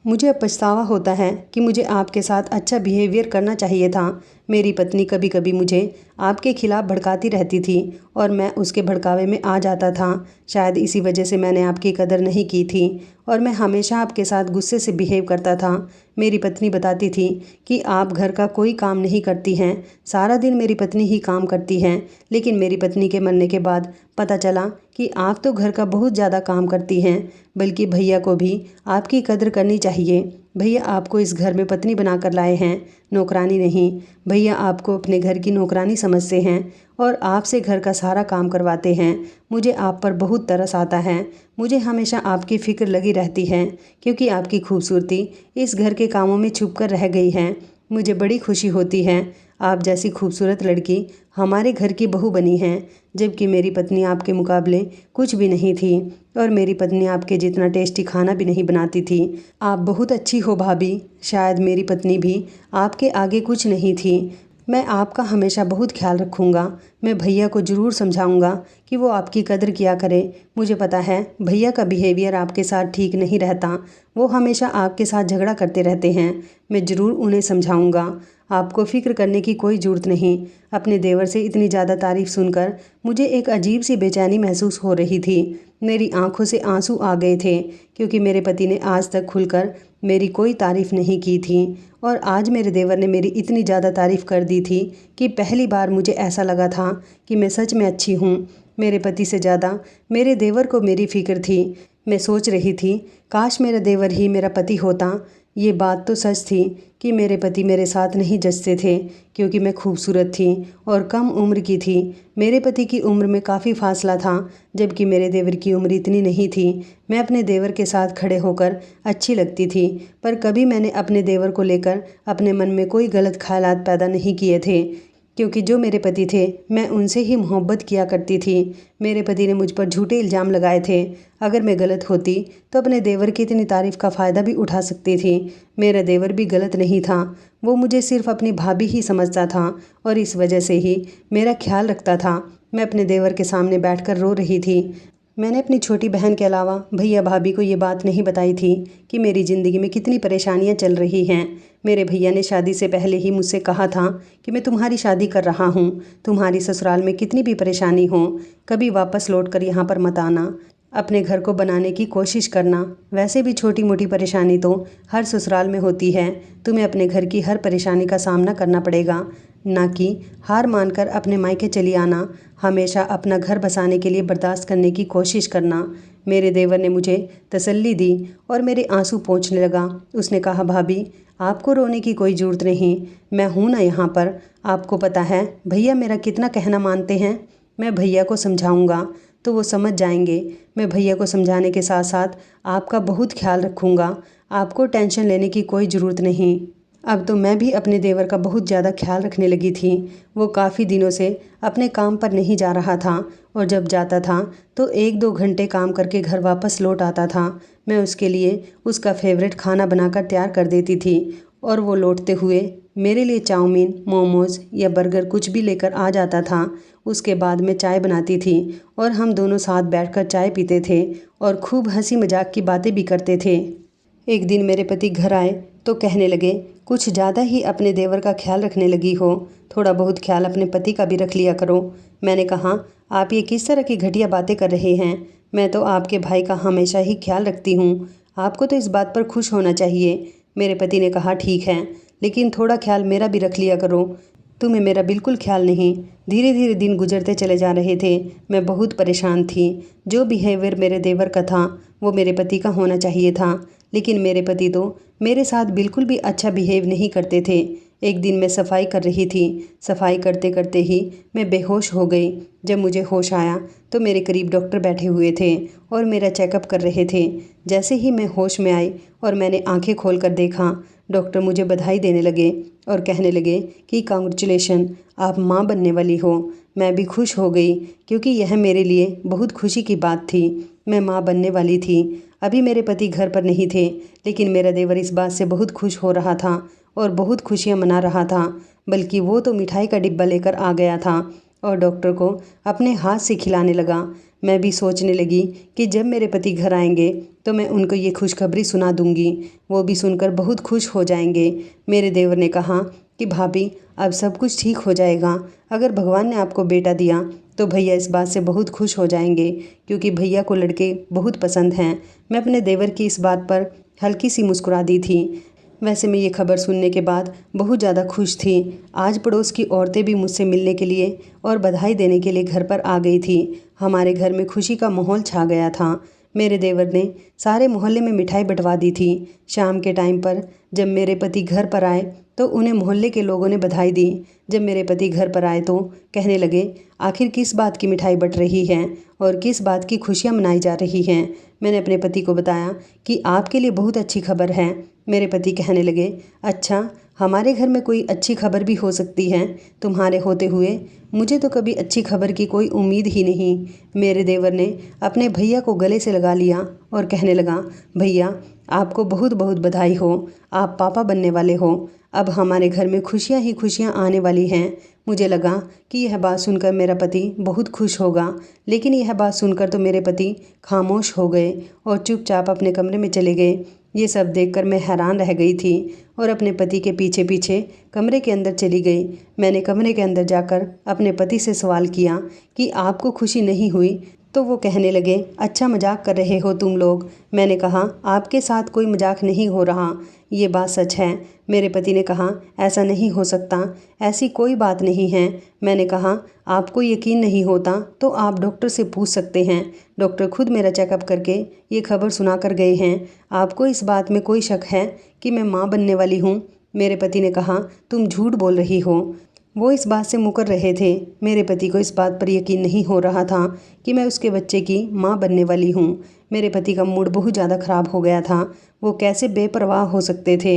मुझे अब पछतावा होता है कि मुझे आपके साथ अच्छा बिहेवियर करना चाहिए था। मेरी पत्नी कभी कभी मुझे आपके खिलाफ़ भड़काती रहती थी और मैं उसके भड़कावे में आ जाता था। शायद इसी वजह से मैंने आपकी कदर नहीं की थी और मैं हमेशा आपके साथ गुस्से से बिहेव करता था। मेरी पत्नी बताती थी कि आप घर का कोई काम नहीं करती हैं, सारा दिन मेरी पत्नी ही काम करती हैं। लेकिन मेरी पत्नी के मरने के बाद पता चला कि आप तो घर का बहुत ज़्यादा काम करती हैं, बल्कि भैया को भी आपकी कदर करनी चाहिए। भैया आपको इस घर में पत्नी बनाकर लाए हैं, नौकरानी नहीं। भैया आपको अपने घर की नौकरानी समझते हैं और आपसे घर का सारा काम करवाते हैं। मुझे आप पर बहुत तरस आता है। मुझे हमेशा आपकी फ़िक्र लगी रहती है क्योंकि आपकी खूबसूरती इस घर के कामों में छुप कर रह गई है। मुझे बड़ी खुशी होती है आप जैसी खूबसूरत लड़की हमारे घर की बहू बनी है, जबकि मेरी पत्नी आपके मुकाबले कुछ भी नहीं थी और मेरी पत्नी आपके जितना टेस्टी खाना भी नहीं बनाती थी। आप बहुत अच्छी हो भाभी, शायद मेरी पत्नी भी आपके आगे कुछ नहीं थी। मैं आपका हमेशा बहुत ख्याल रखूँगा। मैं भैया को ज़रूर समझाऊँगा कि वो आपकी कदर किया करे। मुझे पता है भैया का बिहेवियर आपके साथ ठीक नहीं रहता, वो हमेशा आपके साथ झगड़ा करते रहते हैं। मैं ज़रूर उन्हें समझाऊँगा। आपको फ़िक्र करने की कोई ज़रूरत नहीं। अपने देवर से इतनी ज़्यादा तारीफ़ सुनकर मुझे एक अजीब सी बेचैनी महसूस हो रही थी। मेरी आंखों से आंसू आ गए थे क्योंकि मेरे पति ने आज तक खुलकर मेरी कोई तारीफ़ नहीं की थी और आज मेरे देवर ने मेरी इतनी ज़्यादा तारीफ़ कर दी थी कि पहली बार मुझे ऐसा लगा था कि मैं सच में अच्छी हूँ। मेरे पति से ज़्यादा मेरे देवर को मेरी फ़िक्र थी। मैं सोच रही थी, काश मेरा देवर ही मेरा पति होता। ये बात तो सच थी कि मेरे पति मेरे साथ नहीं जचते थे क्योंकि मैं खूबसूरत थी और कम उम्र की थी। मेरे पति की उम्र में काफ़ी फासला था, जबकि मेरे देवर की उम्र इतनी नहीं थी। मैं अपने देवर के साथ खड़े होकर अच्छी लगती थी, पर कभी मैंने अपने देवर को लेकर अपने मन में कोई गलत ख्यालात पैदा नहीं किए थे क्योंकि जो मेरे पति थे मैं उनसे ही मोहब्बत किया करती थी। मेरे पति ने मुझ पर झूठे इल्ज़ाम लगाए थे। अगर मैं गलत होती तो अपने देवर की इतनी तारीफ़ का फ़ायदा भी उठा सकती थी। मेरा देवर भी गलत नहीं था, वो मुझे सिर्फ अपनी भाभी ही समझता था और इस वजह से ही मेरा ख्याल रखता था। मैं अपने देवर के सामने बैठकर रो रही थी। मैंने अपनी छोटी बहन के अलावा भैया भाभी को ये बात नहीं बताई थी कि मेरी ज़िंदगी में कितनी परेशानियां चल रही हैं। मेरे भैया ने शादी से पहले ही मुझसे कहा था कि मैं तुम्हारी शादी कर रहा हूँ, तुम्हारी ससुराल में कितनी भी परेशानी हो कभी वापस लौट कर यहाँ पर मत आना, अपने घर को बनाने की कोशिश करना। वैसे भी छोटी मोटी परेशानी तो हर ससुराल में होती है, तुम्हें अपने घर की हर परेशानी का सामना करना पड़ेगा, ना कि हार मानकर अपने मायके चली आना। हमेशा अपना घर बसाने के लिए बर्दाश्त करने की कोशिश करना। मेरे देवर ने मुझे तसल्ली दी और मेरे आंसू पोंछने लगा। उसने कहा, भाभी आपको रोने की कोई ज़रूरत नहीं, मैं हूँ ना यहाँ पर। आपको पता है भैया मेरा कितना कहना मानते हैं। मैं भैया को समझाऊँगा तो वो समझ जाएंगे। मैं भैया को समझाने के साथ साथ आपका बहुत ख्याल रखूँगा। आपको टेंशन लेने की कोई ज़रूरत नहीं। अब तो मैं भी अपने देवर का बहुत ज़्यादा ख्याल रखने लगी थी। वो काफ़ी दिनों से अपने काम पर नहीं जा रहा था और जब जाता था तो 1-2 घंटे काम करके घर वापस लौट आता था। मैं उसके लिए उसका फेवरेट खाना बनाकर तैयार कर देती थी और वो लौटते हुए मेरे लिए चाउमीन, मोमोज़ या बर्गर कुछ भी लेकर आ जाता था। उसके बाद मैं चाय बनाती थी और हम दोनों साथ बैठकर चाय पीते थे और खूब हंसी मजाक की बातें भी करते थे। एक दिन मेरे पति घर आए तो कहने लगे, कुछ ज़्यादा ही अपने देवर का ख्याल रखने लगी हो, थोड़ा बहुत ख्याल अपने पति का भी रख लिया करो। मैंने कहा, आप ये किस तरह की घटिया बातें कर रहे हैं? मैं तो आपके भाई का हमेशा ही ख्याल रखती हूँ, आपको तो इस बात पर खुश होना चाहिए। मेरे पति ने कहा, ठीक है, लेकिन थोड़ा ख्याल मेरा भी रख लिया करो। तुम्हें मेरा बिल्कुल ख्याल नहीं। धीरे धीरे दिन गुजरते चले जा रहे थे। मैं बहुत परेशान थी। जो बिहेवियर मेरे देवर का था वो मेरे पति का होना चाहिए था, लेकिन मेरे पति तो मेरे साथ बिल्कुल भी अच्छा बिहेव नहीं करते थे। एक दिन मैं सफाई कर रही थी। सफाई करते करते ही मैं बेहोश हो गई। जब मुझे होश आया तो मेरे करीब डॉक्टर बैठे हुए थे और मेरा चेकअप कर रहे थे। जैसे ही मैं होश में आई और मैंने आंखें खोल कर देखा, डॉक्टर मुझे बधाई देने लगे और कहने लगे कि कांग्रेचुलेशन, आप माँ बनने वाली हो। मैं भी खुश हो गई क्योंकि यह मेरे लिए बहुत खुशी की बात थी। मैं माँ बनने वाली थी। अभी मेरे पति घर पर नहीं थे, लेकिन मेरा देवर इस बात से बहुत खुश हो रहा था और बहुत खुशियाँ मना रहा था। बल्कि वो तो मिठाई का डिब्बा लेकर आ गया था और डॉक्टर को अपने हाथ से खिलाने लगा। मैं भी सोचने लगी कि जब मेरे पति घर आएंगे तो मैं उनको ये खुशखबरी सुना दूंगी, वो भी सुनकर बहुत खुश हो जाएंगे। मेरे देवर ने कहा कि भाभी, अब सब कुछ ठीक हो जाएगा। अगर भगवान ने आपको बेटा दिया तो भैया इस बात से बहुत खुश हो जाएंगे, क्योंकि भैया को लड़के बहुत पसंद हैं। मैं अपने देवर की इस बात पर हल्की सी मुस्कुरा दी थी। वैसे मैं ये खबर सुनने के बाद बहुत ज़्यादा खुश थी। आज पड़ोस की औरतें भी मुझसे मिलने के लिए और बधाई देने के लिए घर पर आ गई थी। हमारे घर में खुशी का माहौल छा गया था। मेरे देवर ने सारे मोहल्ले में मिठाई बंटवा दी थी। शाम के टाइम पर जब मेरे पति घर पर आए तो उन्हें मोहल्ले के लोगों ने बधाई दी। जब मेरे पति घर पर आए तो कहने लगे, आखिर किस बात की मिठाई बट रही है और किस बात की खुशियाँ मनाई जा रही हैं। मैंने अपने पति को बताया कि आपके लिए बहुत अच्छी खबर है। मेरे पति कहने लगे, अच्छा, हमारे घर में कोई अच्छी खबर भी हो सकती है तुम्हारे होते हुए? मुझे तो कभी अच्छी खबर की कोई उम्मीद ही नहीं। मेरे देवर ने अपने भैया को गले से लगा लिया और कहने लगा, भैया, आपको बहुत बहुत बधाई हो, आप पापा बनने वाले हो। अब हमारे घर में खुशियाँ ही खुशियाँ आने वाली हैं। मुझे लगा कि यह बात सुनकर मेरा पति बहुत खुश होगा, लेकिन यह बात सुनकर तो मेरे पति खामोश हो गए और चुपचाप अपने कमरे में चले गए। ये सब देखकर मैं हैरान रह गई थी और अपने पति के पीछे पीछे कमरे के अंदर चली गई। मैंने कमरे के अंदर जाकर अपने पति से सवाल किया कि आपको खुशी नहीं हुई? तो वो कहने लगे, अच्छा मजाक कर रहे हो तुम लोग। मैंने कहा, आपके साथ कोई मजाक नहीं हो रहा, ये बात सच है। मेरे पति ने कहा, ऐसा नहीं हो सकता, ऐसी कोई बात नहीं है। मैंने कहा, आपको यकीन नहीं होता तो आप डॉक्टर से पूछ सकते हैं। डॉक्टर खुद मेरा चेकअप करके ये खबर सुना कर गए हैं। आपको इस बात में कोई शक है कि मैं माँ बनने वाली हूँ? मेरे पति ने कहा, तुम झूठ बोल रही हो। वो इस बात से मुकर रहे थे। मेरे पति को इस बात पर यकीन नहीं हो रहा था कि मैं उसके बच्चे की माँ बनने वाली हूँ। मेरे पति का मूड बहुत ज़्यादा ख़राब हो गया था। वो कैसे बेपरवाह हो सकते थे?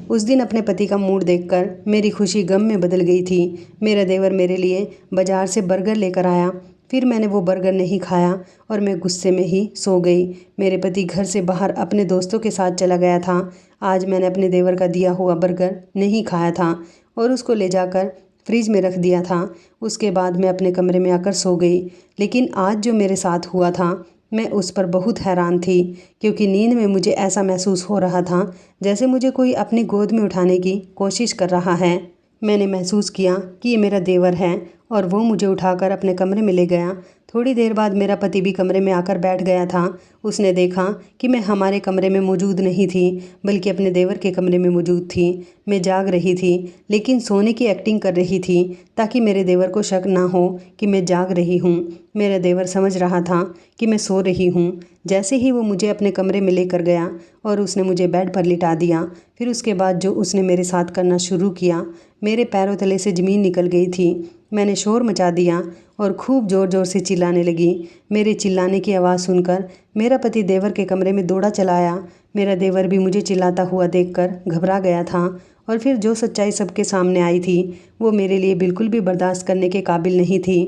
उस दिन अपने पति का मूड देखकर मेरी खुशी गम में बदल गई थी। मेरा देवर मेरे लिए बाज़ार से बर्गर लेकर आया। फिर मैंने वो बर्गर नहीं खाया और मैं गुस्से में ही सो गई। मेरे पति घर से बाहर अपने दोस्तों के साथ चला गया था। आज मैंने अपने देवर का दिया हुआ बर्गर नहीं खाया था और उसको ले जाकर फ्रिज में रख दिया था। उसके बाद मैं अपने कमरे में आकर सो गई। लेकिन आज जो मेरे साथ हुआ था, मैं उस पर बहुत हैरान थी, क्योंकि नींद में मुझे ऐसा महसूस हो रहा था जैसे मुझे कोई अपनी गोद में उठाने की कोशिश कर रहा है। मैंने महसूस किया कि ये मेरा देवर है और वो मुझे उठाकर अपने कमरे में ले गया। थोड़ी देर बाद मेरा पति भी कमरे में आकर बैठ गया था। उसने देखा कि मैं हमारे कमरे में मौजूद नहीं थी, बल्कि अपने देवर के कमरे में मौजूद थी। मैं जाग रही थी, लेकिन सोने की एक्टिंग कर रही थी ताकि मेरे देवर को शक ना हो कि मैं जाग रही हूँ। मेरा देवर समझ रहा था कि मैं सो रही हूँ। जैसे ही वो मुझे अपने कमरे में लेकर गया और उसने मुझे बेड पर लिटा दिया, फिर उसके बाद जो उसने मेरे साथ करना शुरू किया, मेरे पैरों तले से ज़मीन निकल गई थी। मैंने शोर मचा दिया और खूब ज़ोर ज़ोर से चिल्लाने लगी। मेरे चिल्लाने की आवाज़ सुनकर मेरा पति देवर के कमरे में दौड़ा चला आया। मेरा देवर भी मुझे चिल्लाता हुआ देखकर घबरा गया था और फिर जो सच्चाई सबके सामने आई थी वो मेरे लिए बिल्कुल भी बर्दाश्त करने के काबिल नहीं थी।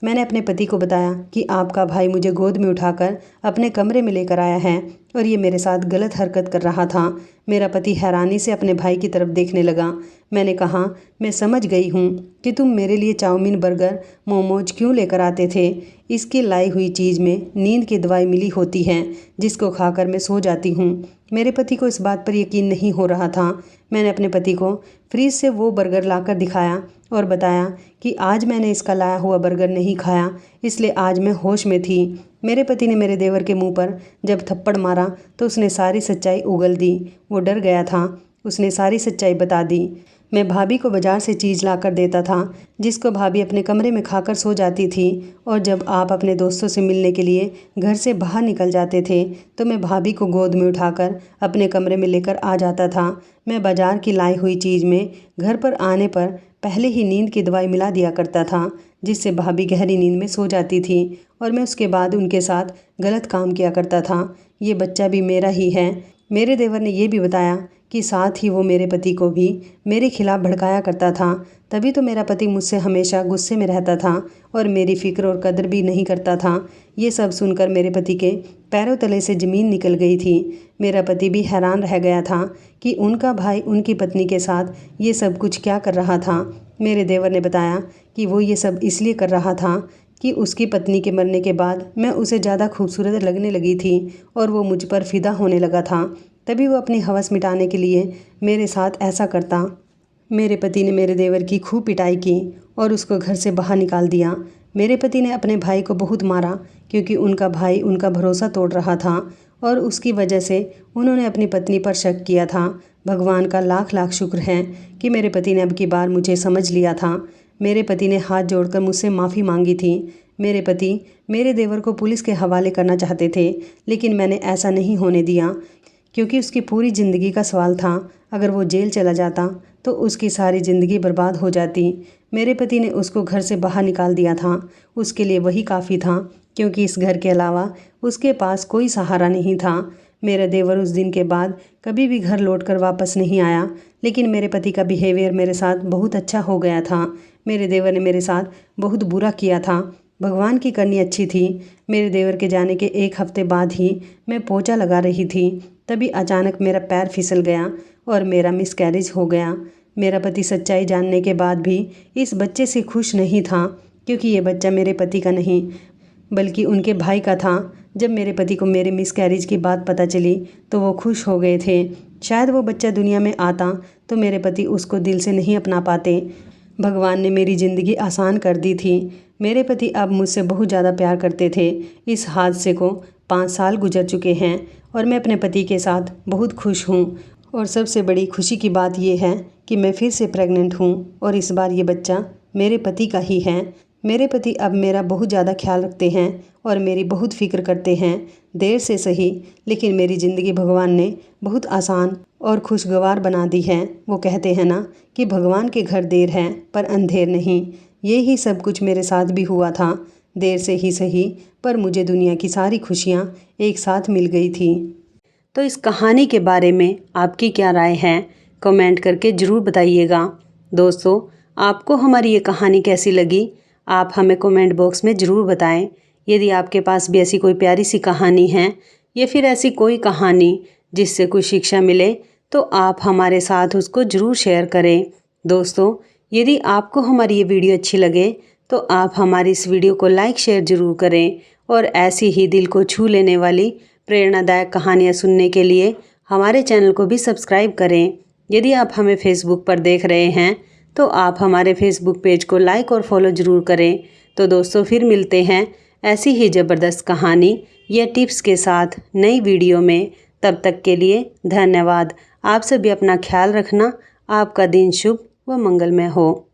मैंने अपने पति को बताया कि आपका भाई मुझे गोद में उठाकर अपने कमरे में लेकर आया है और ये मेरे साथ गलत हरकत कर रहा था। मेरा पति हैरानी से अपने भाई की तरफ देखने लगा। मैंने कहा, मैं समझ गई हूँ कि तुम मेरे लिए चाउमीन, बर्गर, मोमोज क्यों लेकर आते थे। इसकी लाई हुई चीज़ में नींद की दवाई मिली होती है जिसको खाकर मैं सो जाती हूँ। मेरे पति को इस बात पर यकीन नहीं हो रहा था। मैंने अपने पति को फ्रिज से वो बर्गर लाकर दिखाया और बताया कि आज मैंने इसका लाया हुआ बर्गर नहीं खाया, इसलिए आज मैं होश में थी। मेरे पति ने मेरे देवर के मुंह पर जब थप्पड़ मारा तो उसने सारी सच्चाई उगल दी। वो डर गया था। उसने सारी सच्चाई बता दी। मैं भाभी को बाज़ार से चीज़ ला कर देता था जिसको भाभी अपने कमरे में खाकर सो जाती थी, और जब आप अपने दोस्तों से मिलने के लिए घर से बाहर निकल जाते थे तो मैं भाभी को गोद में उठाकर अपने कमरे में लेकर आ जाता था। मैं बाज़ार की लाई हुई चीज़ में घर पर आने पर पहले ही नींद की दवाई मिला दिया करता था जिससे भाभी गहरी नींद में सो जाती थी और मैं उसके बाद उनके साथ गलत काम किया करता था। ये बच्चा भी मेरा ही है। मेरे देवर ने यह भी बताया कि साथ ही वो मेरे पति को भी मेरे खिलाफ भड़काया करता था। तभी तो मेरा पति मुझसे हमेशा गुस्से में रहता था और मेरी फ़िक्र और कदर भी नहीं करता था। ये सब सुनकर मेरे पति के पैरों तले से ज़मीन निकल गई थी। मेरा पति भी हैरान रह गया था कि उनका भाई उनकी पत्नी के साथ ये सब कुछ क्या कर रहा था। मेरे देवर ने बताया कि वो ये सब इसलिए कर रहा था कि उसकी पत्नी के मरने के बाद मैं उसे ज़्यादा खूबसूरत लगने लगी थी और वो मुझ पर फ़िदा होने लगा था। तभी वो अपनी हवस मिटाने के लिए मेरे साथ ऐसा करता। मेरे पति ने मेरे देवर की खूब पिटाई की और उसको घर से बाहर निकाल दिया। मेरे पति ने अपने भाई को बहुत मारा क्योंकि उनका भाई उनका भरोसा तोड़ रहा था और उसकी वजह से उन्होंने अपनी पत्नी पर शक किया था। भगवान का लाख लाख शुक्र है कि मेरे पति ने अब की बार मुझे समझ लिया था। मेरे पति ने हाथ जोड़कर मुझसे माफ़ी मांगी थी। मेरे पति मेरे देवर को पुलिस के हवाले करना चाहते थे, लेकिन मैंने ऐसा नहीं होने दिया क्योंकि उसकी पूरी ज़िंदगी का सवाल था। अगर वो जेल चला जाता तो उसकी सारी ज़िंदगी बर्बाद हो जाती। मेरे पति ने उसको घर से बाहर निकाल दिया था। उसके लिए वही काफ़ी था क्योंकि इस घर के अलावा उसके पास कोई सहारा नहीं था। मेरा देवर उस दिन के बाद कभी भी घर लौटकर वापस नहीं आया, लेकिन मेरे पति का बिहेवियर मेरे साथ बहुत अच्छा हो गया था। मेरे देवर ने मेरे साथ बहुत बुरा किया था। भगवान की करनी अच्छी थी। मेरे देवर के जाने के एक हफ्ते बाद ही मैं पोछा लगा रही थी, तभी अचानक मेरा पैर फिसल गया और मेरा मिसकैरेज हो गया। मेरा पति सच्चाई जानने के बाद भी इस बच्चे से खुश नहीं था क्योंकि ये बच्चा मेरे पति का नहीं बल्कि उनके भाई का था। जब मेरे पति को मेरे मिसकैरेज की बात पता चली तो वो खुश हो गए थे। शायद वो बच्चा दुनिया में आता तो मेरे पति उसको दिल से नहीं अपना पाते। भगवान ने मेरी ज़िंदगी आसान कर दी थी। मेरे पति अब मुझसे बहुत ज़्यादा प्यार करते थे। इस हादसे को 5 साल गुजर चुके हैं और मैं अपने पति के साथ बहुत खुश हूँ। और सबसे बड़ी खुशी की बात यह है कि मैं फिर से प्रेग्नेंट हूँ और इस बार ये बच्चा मेरे पति का ही है। मेरे पति अब मेरा बहुत ज़्यादा ख्याल रखते हैं और मेरी बहुत फ़िक्र करते हैं। देर से सही, लेकिन मेरी ज़िंदगी भगवान ने बहुत आसान और खुशगवार बना दी है। वो कहते हैं ना कि भगवान के घर देर है पर अंधेर नहीं। ये ही सब कुछ मेरे साथ भी हुआ था। देर से ही सही, पर मुझे दुनिया की सारी खुशियाँ एक साथ मिल गई थी। तो इस कहानी के बारे में आपकी क्या राय है, कमेंट करके ज़रूर बताइएगा। दोस्तों, आपको हमारी ये कहानी कैसी लगी, आप हमें कमेंट बॉक्स में ज़रूर बताएं। यदि आपके पास भी ऐसी कोई प्यारी सी कहानी है या फिर ऐसी कोई कहानी जिससे कोई शिक्षा मिले तो आप हमारे साथ उसको ज़रूर शेयर करें। दोस्तों, यदि आपको हमारी ये वीडियो अच्छी लगे तो आप हमारी इस वीडियो को लाइक शेयर ज़रूर करें और ऐसी ही दिल को छू लेने वाली प्रेरणादायक कहानियाँ सुनने के लिए हमारे चैनल को भी सब्सक्राइब करें। यदि आप हमें फेसबुक पर देख रहे हैं तो आप हमारे फेसबुक पेज को लाइक और फॉलो ज़रूर करें। तो दोस्तों, फिर मिलते हैं ऐसी ही ज़बरदस्त कहानी या टिप्स के साथ नई वीडियो में। तब तक के लिए धन्यवाद। आप सभी अपना ख्याल रखना। आपका दिन शुभ व मंगलमय हो।